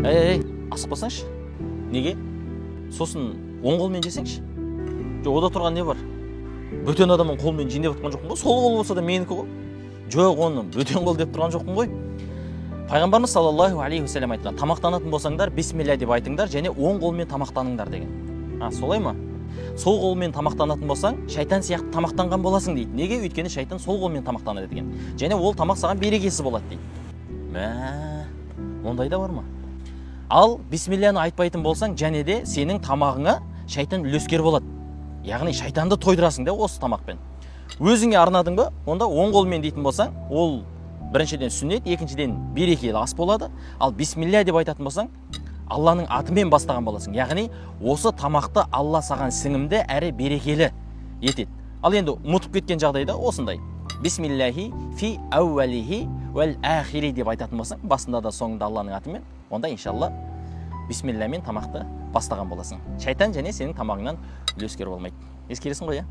асықпасаңшы. Неге? Сосын оң қолмен жесеңші. Жоқ, ода тұрған не бар? Бөтен адамның қолмен жейін деп жатқан жоқпын ғой. Сол қол болса да менікі ғой. Жоқ, оны бөтен қол деп тұрған жоқпын ғой. Пайғамбарымыз саллаллаху алейхи вассалам айтқан, тамақтанатын болсаңдар, бисмилля деп айтыңдар және оң қолмен тамақтаныңдар деген. Солай ма? Сол қолмен тамақтанатын болсаң, шайтан сияқты тамақтанған боласың дейді. Неге? Өйткені шайтан сол қолмен тамақтанады деген. Және ол тамақ саған берекесі болады дейді. Ондай да бар ма? Ал бисмилляны айтпайтын болсаң, және де сенің тамағыңа шайтан үлескер болады. Яғни шайтанды тойдырасың да осы тамақпен. Өзіңе арнадың ба? Онда оң қолмен дейтін болсаң, ол біріншіден сүннет, екіншіден берекелі ас болады. Ал бисмилля деп айтатын болсаң, Алланың атымен бастаған боласың. Яғни осы тамақты Алла саған сіңімді әрі берекелі етеді. Ал енді ұмытып кеткен жағдайда осындай. Бисмиллахи фи әуәлихи вәл әхири деп айтатын болсаң, басында да соңында Алланың атымен, онда иншалла бисмиллямен тамақты бастаған боласың. Шайтан және сенің тамағыңнан үлескер болмайды. Ескересің ғой,